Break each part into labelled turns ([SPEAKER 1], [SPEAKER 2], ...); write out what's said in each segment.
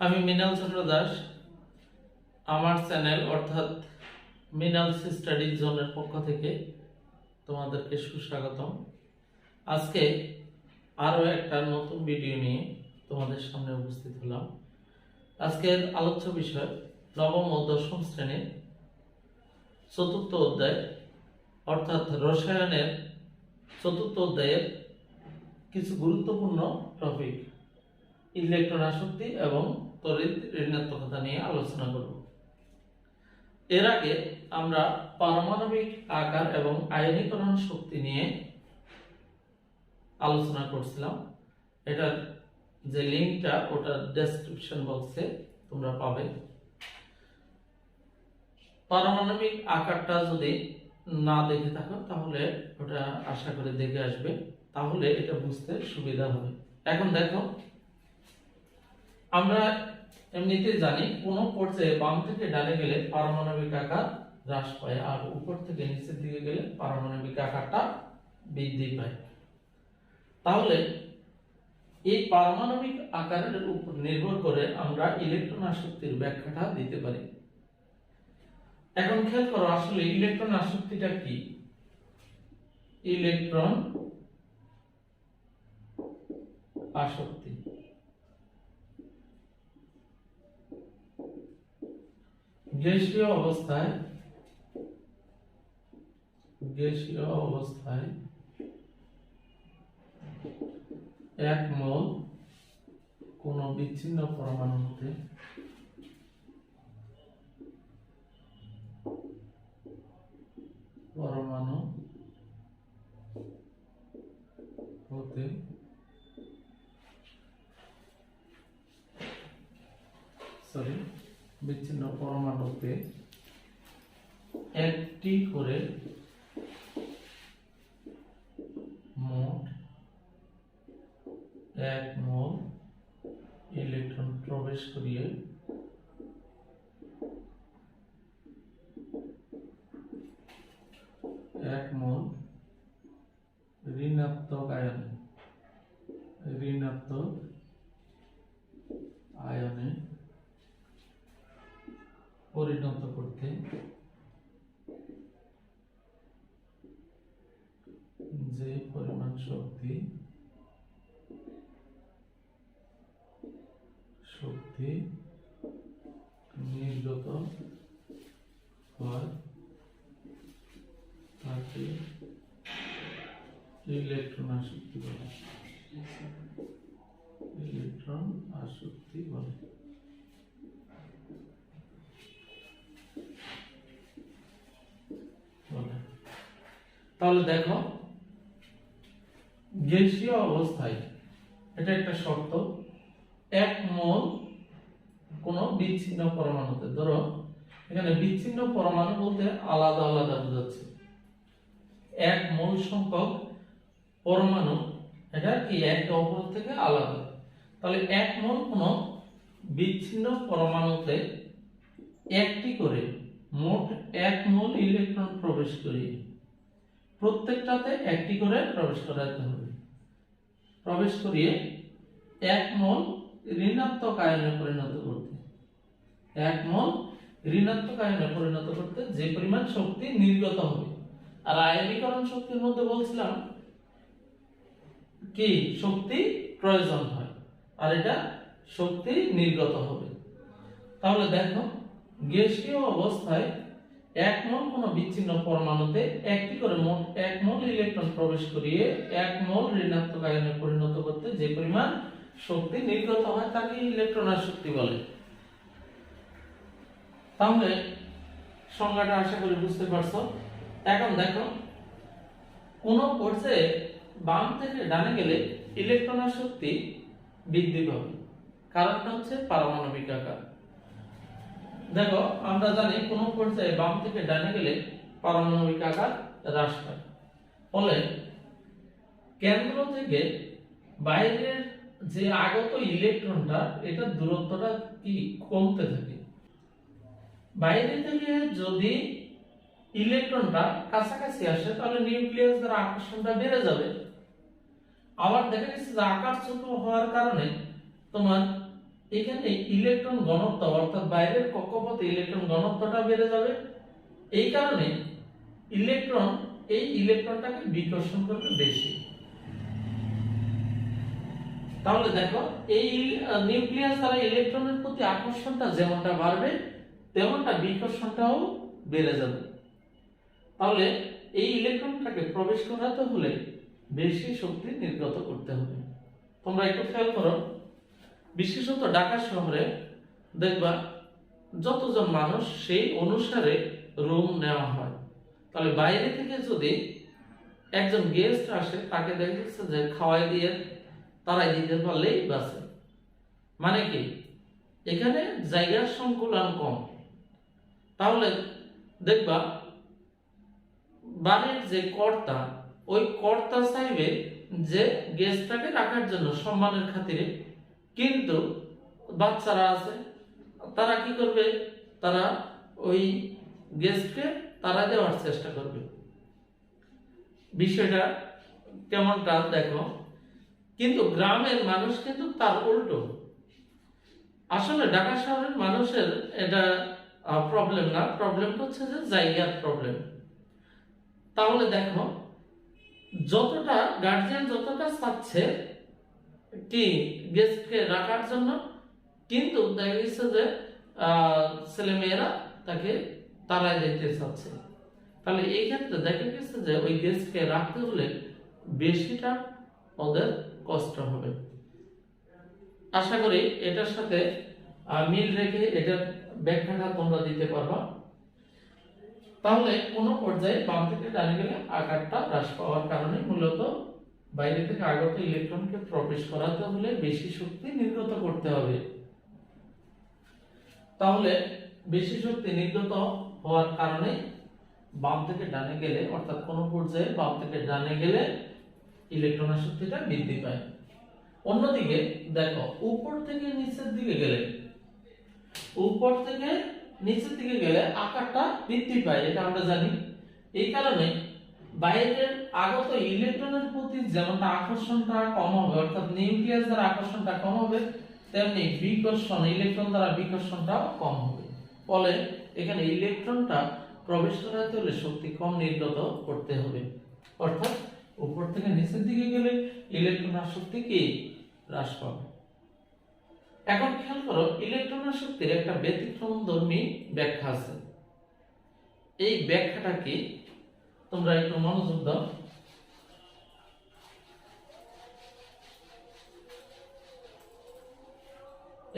[SPEAKER 1] আমি মৃণাল চন্দ্র দাস আমার চ্যানেল অর্থাৎ মৃণাল স্টাডি জোনের পক্ষ থেকে তোমাদেরকে সুস্বাগতম। আজকে আরো একটা নতুন ভিডিও নিয়ে তোমাদের সামনে উপস্থিত হলাম। আজকের আলোচ্য বিষয় নবম ও দশম শ্রেণীর চতুর্থ অধ্যায় অর্থাৎ রসায়নের চতুর্থ অধ্যায়ের কিছু গুরুত্বপূর্ণ টপিক ইলেকট্রন আসক্তি এবং তড়িৎ ঋণাত্মকতা নিয়ে আলোচনা করব। এর আগে আমরা পারমাণবিক আকার এবং আয়নীকরণ শক্তি নিয়ে আলোচনা করছিলাম। এটার যে লিংকটা ওটা ডেসক্রিপশন বক্সে তোমরা পাবে। পারমাণবিক আকারটা যদি না দেখে থাকো তাহলে ওটা আশা করে দেখে আসবে, তাহলে এটা বুঝতে সুবিধা হবে। এখন দেখো, আমরা এমনিতে জানি কোন পর্যায়ে বাম থেকে ডানে গেলে পারমাণবিক আকার হ্রাস পায় আর উপর থেকে নিচের দিকে গেলে পারমাণবিক আকারটা বৃদ্ধি পায়। তাহলে এই পারমাণবিক আকারের উপর নির্ভর করে আমরা ইলেকট্রন আসক্তির ব্যাখ্যাটা দিতে পারি। এখন খেয়াল করো, আসলে ইলেকট্রন আসক্তিটা কি? ইলেকট্রন আসক্তি গ্যাসীয় অবস্থায় এক মোল কোন বিচ্ছিন্ন পরমাণু হতে বিচ্ছিন্ন পরমাণুতে একটি করে মোট এক মোল ইলেকট্রন প্রবেশ করিয়ে এক মোল ঋণাত্মক আয়নে পরিণত করতে যে পরিমাণ শক্তি নির্গত হয় তাকে ইলেকট্রন আসক্তি বলে। তাহলে দেখো, গ্যাসীয় অবস্থায় এটা একটা শর্ত, এক মোল কোন বিচ্ছিন্ন পরমাণুতে, ধরো এখানে বিচ্ছিন্ন পরমাণু বলতে আলাদা আলাদা বোঝাচ্ছে, এক মোল সংখ্যক পরমাণু এটা কি একে অপর থেকে আলাদা। তাহলে এক মোল কোন বিচ্ছিন্ন পরমাণুতে একটি করে মোট এক মোল ইলেকট্রন প্রবেশ করিয়ে প্রত্যেকটাতে একটি করে প্রবেশ করাতে হবে। প্রবেশ করিয়ে এক মোল ঋণাত্মক আয়নে পরিণত করতে, এক মোল ঋণাত্মক আয়নে পরিণত করতে যে পরিমাণ শক্তি নির্গত হবে। আর আয়নীকরণ শক্তির মধ্যে বলছিলাম কি শক্তি প্রয়োজন হয় আর এটা শক্তি নির্গত হবে। তাহলে দেখো, গ্যাসীয় অবস্থায় এক মোল কোন বিচ্ছিন্ন পরমাণুতে একটি করে মোট এক মোল ইলেকট্রন প্রবেশ করিয়ে এক মোল ঋণাত্মক আয়নে পরিণত করতে যে পরিমাণ শক্তি নির্গত হয় তাকে ইলেকট্রন আসক্তি বলে। তাহলে সংজ্ঞাটা আশা করি বুঝতে পারছো। এখন দেখো, কোন পর্যায়ে বাম থেকে ডানে গেলে ইলেকট্রন আসক্তি বৃদ্ধি পাবে, কারণটা হচ্ছে পারমাণবিক আকার। দেখো, আমরা জানি কোন পর্যায়ে বাম থেকে ডানে গেলে পারমাণবিক আকার হ্রাস পায়, ফলে কেন্দ্র থেকে বাইরের যে আগত ইলেকট্রনটা এটা দূরত্বটা কি কমতে থাকে। বাইরে থেকে যদি ইলেকট্রনটা কাছাকাছি আসে তাহলে নিউক্লিয়াস দ্বারা আকর্ষণটা বেড়ে যাবে। আবার দেখা গেছে যে আকার ছোট হওয়ার কারণে তোমার এখানে ইলেকট্রন ঘনত্ব অর্থাৎ বাইরের কক্ষপথে ইলেকট্রন ঘনত্বটা বেড়ে যাবে। এই কারণে এই ইলেকট্রনটাকে বিকর্ষণ করবে বেশি। তাহলে দেখো এই নিউক্লিয়াস দ্বারা ইলেকট্রনের প্রতি আকর্ষণটা যেমনটা বাড়বে তেমনটা বিকর্ষণটাও বেড়ে যাবে। তাহলে এই ইলেকট্রনটাকে প্রবেশ করাতে হলে বেশি শক্তি নির্গত করতে হবে। তোমরা একটু খেয়াল করো, বিশেষত ঢাকা শহরে দেখবা যতজন মানুষ সেই অনুসারে রুম নেওয়া হয়। তাহলে বাইরে থেকে যদি একজন গেস্ট আসে তাকে দেখা যাচ্ছে যে খাওয়াই দিয়ে তারাই দিতে পারলেই বাসে। মানে কি এখানে জায়গার সংকুলান কম। তাহলে দেখবা বাড়ির যে কর্তা ওই কর্তা চাইবে যে গেস্টটাকে রাখার জন্য সম্মানের খাতিরে, কিন্তু বাচ্চারা আছে তারা কি করবে, তারা ওই গেস্টকে তারা দেওয়ার চেষ্টা করবে। বিষয়টা কেমনটা দেখো। কিন্তু গ্রামের মানুষ কিন্তু তার উল্টো। আসলে ঢাকা শহরের মানুষের এটা প্রবলেম না, প্রবলেমটা হচ্ছে যে জায়গার প্রবলেম। তাহলে দেখো যতটা গার্জিয়ান যতটা চাচ্ছে কি গেস্টকে রাখার জন্য, কিন্তু দেখা গেছে যে ছেলে মেয়েরা তাকে তাড়াই দিতে চাচ্ছে। তাহলে এই ক্ষেত্রে দেখা গেছে যে ওই গেস্টকে রাখতে হলে বেশিটা ওদের কষ্ট হবে। আশা করি এটার সাথে মিল রেখে এটার ব্যাখ্যাটা তোমরা দিতে পারবা। তাহলে কোন পর্যায়ে বাম থেকে ডানে গেলে আকারটা হ্রাস পাওয়ার কারণে মূলত বাইরে থেকে আগত ইলেকট্রনকে প্রবেশ করাতে হলে বেশি শক্তি নির্গত করতে হবে। তাহলে বেশি শক্তি নির্গত হওয়ার কারণে বাম থেকে ডানে গেলে অর্থাৎ কোন পর্যায়ে বাম থেকে ডানে গেলে ইলেকট্রনের শক্তিটা বৃদ্ধি পায়। অন্যদিকে দেখো উপর থেকে নিচের দিকে গেলে আকারটা বৃদ্ধি পায়, এটা আমরা জানি। এই কারণে বাইরের আগত ইলেকট্রনের প্রতি যেমনটা আকর্ষণটা কম হবে অর্থাৎ নিউক্লিয়াস দ্বারা আকর্ষণটা কম হবে, তেমনি ইলেকট্রন দ্বারা বিকর্ষণটাও কম হবে। ফলে এখানে ইলেকট্রনটা প্রবেশ করাতে হলে শক্তি কম নির্গত করতে হবে। অর্থাৎ উপর থেকে নিচের দিকে গেলে ইলেকট্রনের শক্তি কি হ্রাস পাবে। এখন খেয়াল করো ইলেকট্রনের শক্তির একটা ব্যতিক্রমধর্মী ব্যাখ্যা আছে। এই ব্যাখ্যাটা কি তোমরা একটু মনোযোগ দাও।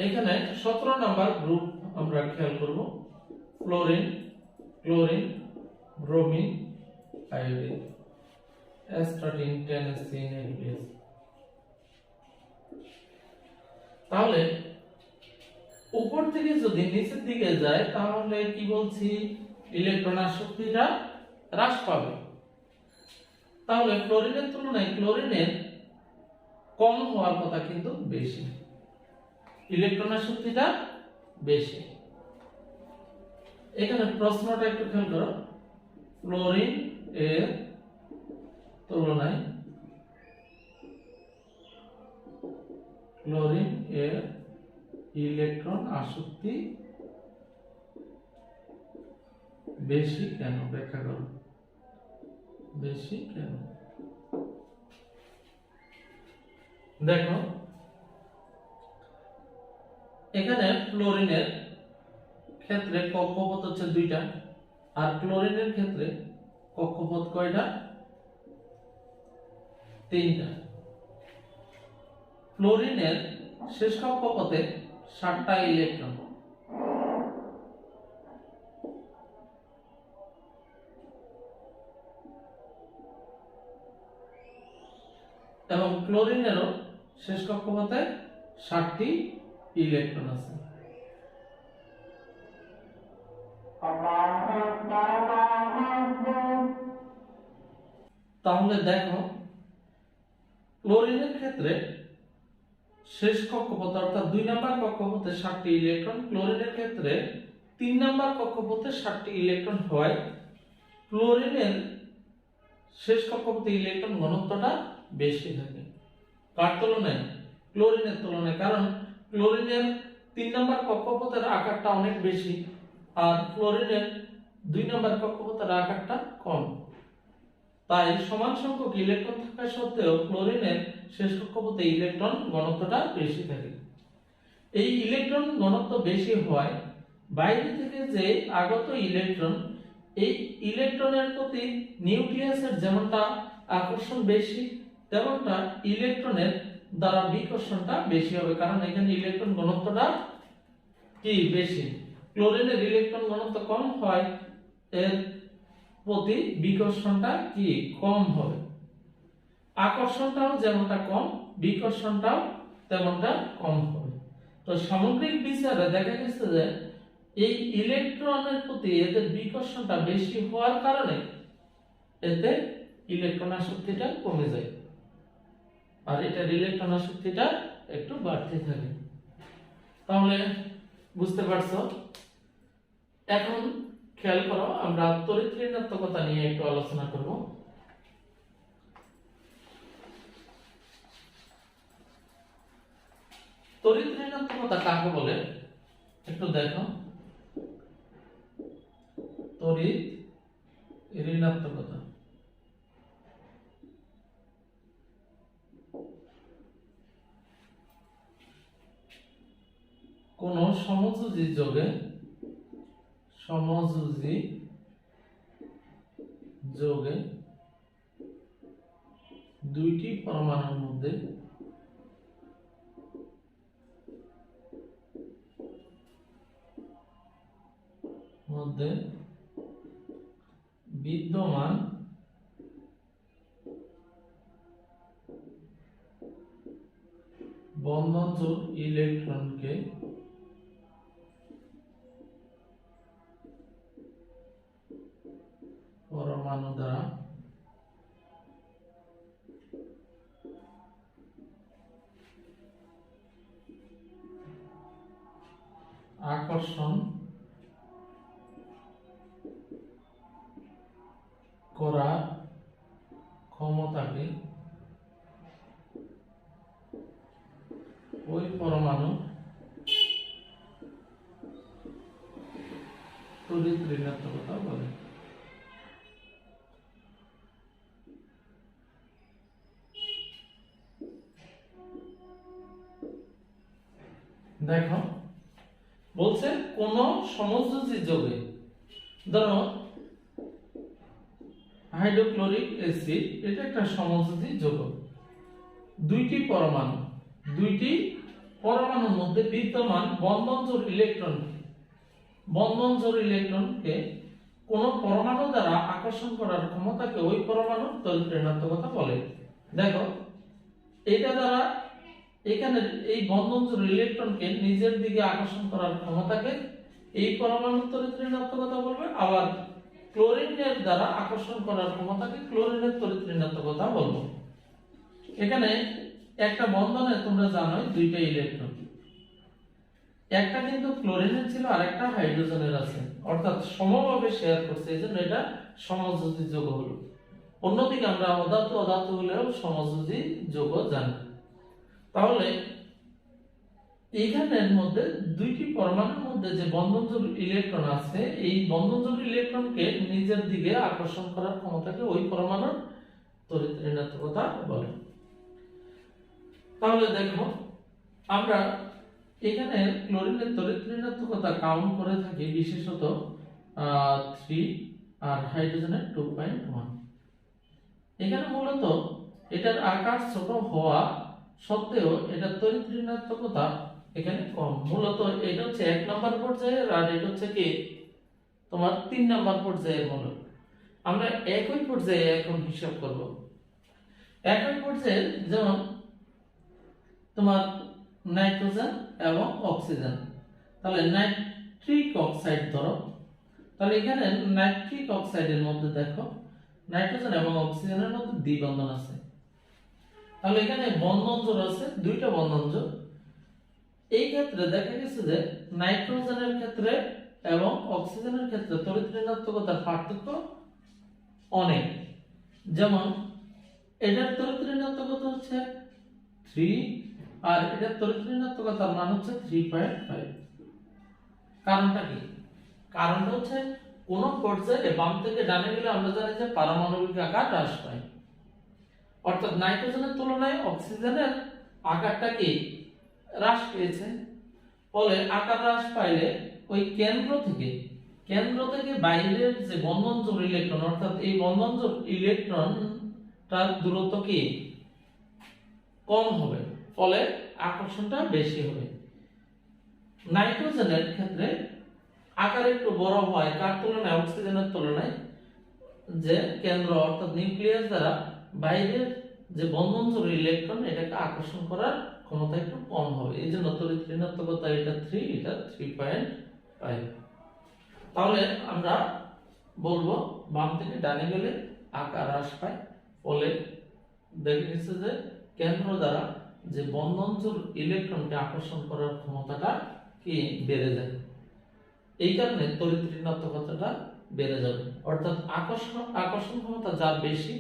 [SPEAKER 1] এখানে 17 নাম্বার গ্রুপ আমরা খেয়াল করব, fluorine, chlorine, bromine, iodine, astatine, tennessine, এবিএস। তাহলে উপর থেকে যদি নিচের দিকে যায় তাহলে কি বলছি, ইলেকট্রনের শক্তিটা হ্রাস পাবে। তাহলে ক্লোরিনের তুলনায় ক্লোরিনের কম হওয়ার কথা কিন্তু বেশি, ইলেকট্রনের শক্তিটা বেশি। এখানে প্রশ্নটা একটু খেয়াল করো, ক্লোরিন এর তুলনায় ক্লোরিন এর ইলেকট্রন আসক্তি বেশি কেন, ব্যাখ্যা করো বেশি কেন। দেখো এখানে ফ্লোরিনের ক্ষেত্রে কক্ষপথ হচ্ছে 2টা, আর ক্লোরিনের ক্ষেত্রে কক্ষপথ কয়টা, 3টা। ফ্লোরিনের শেষ কক্ষপথে 7টা ইলেকট্রন, এবং ক্লোরিনেরও শেষ কক্ষপথে 7টি ইলেকট্রন আছে। তাহলে দেখো ক্লোরিনের ক্ষেত্রে শেষ কক্ষপথ অর্থাৎ 2 নাম্বার কক্ষপথে 7টি ইলেকট্রন, ক্লোরিনের ক্ষেত্রে 3 নাম্বার কক্ষপথে 7টি ইলেকট্রন হয়। ক্লোরিনের শেষ কক্ষপথে ইলেকট্রন ঘনত্বটা বেশি থাকে কার তুলনায়, ক্লোরিনের তুলনায়। কারণ ক্লোরিনের 3 নম্বর কক্ষপথের আকারটা অনেক বেশি আর ক্লোরিনের 2 নম্বর কক্ষপথের আকারটা কম। তাই সমান সংখ্যক ইলেকট্রন থাকা সত্ত্বেও ক্লোরিনের শেষ কক্ষপথে ইলেকট্রন ঘনত্বটা বেশি থাকে। এই ইলেকট্রন ঘনত্ব বেশি হওয়ায় বাইরে থেকে যে আগত ইলেকট্রন, এই ইলেকট্রনের প্রতি নিউক্লিয়াসের যেমনটা আকর্ষণ বেশি, তেমনটা ইলেকট্রনের দ্বারা বিকর্ষণটা বেশি হবে, কারণ এখানে ইলেকট্রন ঘনত্বটা কি বেশি। ক্লোরিনের ইলেকট্রন ঘনত্ব কম হয়, এর প্রতি বিকর্ষণটা কি কম হবে। আকর্ষণটাও যেমনটা কম, বিকর্ষণটাও তেমনটা কম হবে। তো সামগ্রিক বিচারে দেখা গেছে যে এই ইলেকট্রনের প্রতি এদের বিকর্ষণটা বেশি হওয়ার কারণে এতে ইলেকট্রন আসক্তিটা কমে যায় আর এটার ইলেকট্রন আসক্তিটা একটু বাড়তে থাকে। তাহলে বুঝতে পারছো? এখন খেয়াল করো, আমরা তড়িৎ ঋণাত্মকতা নিয়ে একটু আলোচনা করব। তড়িৎ ঋণাত্মকতা কাকে বলে একটু দেখো। তড়িৎ ঋণাত্মকতা কোন সমযোজী যোগে দুইটি পরমাণুর মধ্যে বিদ্যমান বন্ধনযোগ ইলেকট্রনকে পরমাণু দ্বারা আকর্ষণ করার ক্ষমতাকে ওই পরমাণু তড়িৎ ঋণাত্মকতা বলে। দেখো বলছে কোন সমযোজী যোগে, ধরো হাইড্রোক্লোরিক অ্যাসিড, এটা একটা সমযোজী যৌগ। দুইটি পরমাণুর মধ্যে বিদ্যমান বন্ধনজোড় ইলেকট্রনকে কোন পরমাণু দ্বারা আকর্ষণ করার ক্ষমতাকে ওই পরমাণুর তড়িৎ ঋণাত্মকতা বলে। দেখো এটা দ্বারা এখানে এই বন্ধনজোড় ইলেকট্রনকে নিজের দিকে আকর্ষণ করার ক্ষমতাকে এই পরমাণুর তড়িৎ ঋণাত্মকতা বলবে, আবার ক্লোরিনের দ্বারা আকর্ষণ করার ক্ষমতাকে ক্লোরিনের তড়িৎ ঋণাত্মকতা বলবো। এখানে একটা বন্ধনে তোমরা জানো দুইটা ইলেকট্রন, একটা কিন্তু ক্লোরিনের ছিল আর একটা হাইড্রোজেনের আছে, অর্থাৎ সমভাবে শেয়ার করছে, এজন্য এটা সমযোজী যৌগ হলো। অন্যদিকে আমরা অধাতু হলেও সমযোজী যৌগ জানি। তাহলে এইখানের মধ্যে দুইটি পরমাণুর মধ্যে যে বন্ধনজোড় ইলেকট্রন আছে, এই বন্ধনজোড় ইলেকট্রনকে নিজের দিকে আকর্ষণ করার ক্ষমতাকে ওই পরমাণুর তড়িৎ ঋণাত্মকতা বলে। তাহলে দেখো আমরা এখানে ক্লোরিনের তড়িৎ ঋণাত্মকতা কাউন্ট করে থাকি বিশেষত 3 আর হাইড্রোজেনের 2.1। এখানে মূলত এটার আকার ছোট হওয়া সত্ত্বেও এটা তড়িৎ ঋণাত্মকতা এখানে কম। মূলত এটা হচ্ছে 1 নম্বর পর্যায়ের আর এটা হচ্ছে কি তোমার 3 নম্বর পর্যায়ের মূলক। আমরা একই পর্যায়ে এখন হিসাব করব। একই পর্যায়ে যেমন তোমার নাইট্রোজেন এবং অক্সিজেন, তাহলে নাইট্রিক অক্সাইড ধরো, তাহলে এখানে নাইট্রিক অক্সাইডের মধ্যে দেখো নাইট্রোজেন এবং অক্সিজেনের মধ্যে দ্বিবন্ধন আছে, তাহলে এখানে বন্ধন জোড় আছে, দুইটা বন্ধন জোড়। এই ক্ষেত্রে দেখা গেছে যে নাইট্রোজেনের ক্ষেত্রে এবং অক্সিজেনের ক্ষেত্রে তড়িৎ ঋণাত্মকতার পার্থক্য অনেক। যেমন এটার তড়িৎ ঋণাত্মকতা হচ্ছে 3 আর এটা তড়িৎ ঋণাত্মকতার মান হচ্ছে 3.5। কারণটা কি? কারণটা হচ্ছে কোন পর্যায়ে বাম থেকে ডানে গেলে আমরা জানি যে পারমাণবিক আকার হ্রাস পায়, অর্থাৎ নাইট্রোজেনের তুলনায় অক্সিজেনের আকারটা কি হ্রাস পেয়েছে। ফলে আকার হ্রাস পাইলে ওই কেন্দ্র থেকে বাইরের যে বন্ধনযোগ ইলেকট্রন, অর্থাৎ এই বন্ধনযোগ ইলেকট্রনটার দূরত্ব কি কম হবে, ফলে আকর্ষণটা বেশি হবে। নাইট্রোজেনের ক্ষেত্রে আকার একটু বড় হয় কার তুলনায়? অক্সিজেনের তুলনায়। যে কেন্দ্র অর্থাৎ নিউক্লিয়াস দ্বারা বাইরের যে বন্ধনযোগ ইলেকট্রন এটাকে আকর্ষণ করার ক্ষমতা একটু কম হবে, এই জন্য তড়িৎ ঋণাত্মকতা এটা 3, এটা 3.5। তাহলে আমরা বলবো বাম থেকে ডানে গেলে আকার হ্রাস পায়, ফলে দেখা গেছে যে কেন্দ্র দ্বারা যে বন্ধনযোগ ইলেকট্রনকে আকর্ষণ করার ক্ষমতাটা কি বেড়ে যায়। এই কারণে তড়িৎ ঋণাত্মকতাটা বেড়ে যাবে, অর্থাৎ আকর্ষণ ক্ষমতা যার বেশি,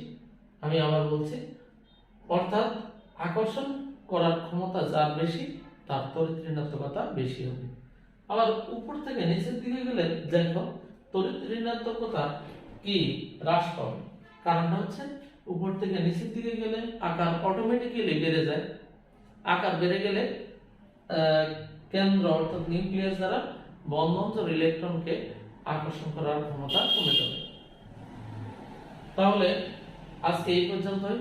[SPEAKER 1] আমি আবার বলছি, অর্থাৎ আকর্ষণ করার ক্ষমতা যার বেশি তার তড়িৎ ঋণাত্মকতা বেশি হবে। আবার উপর থেকে নিচের দিকে গেলে দেখো তড়িৎ ঋণাত্মকতা কি হ্রাস পাবে। কারণটা হচ্ছে উপর থেকে নিচের দিকে গেলে আকার অটোমেটিক্যালি বেড়ে যায়। আকার বেড়ে গেলে কেন্দ্র অর্থাৎ নিউক্লিয়াস দ্বারা বন্ধনযোগ ইলেকট্রনকে আকর্ষণ করার ক্ষমতা কমে যাবে। তাহলে আজকে এই পর্যন্তই।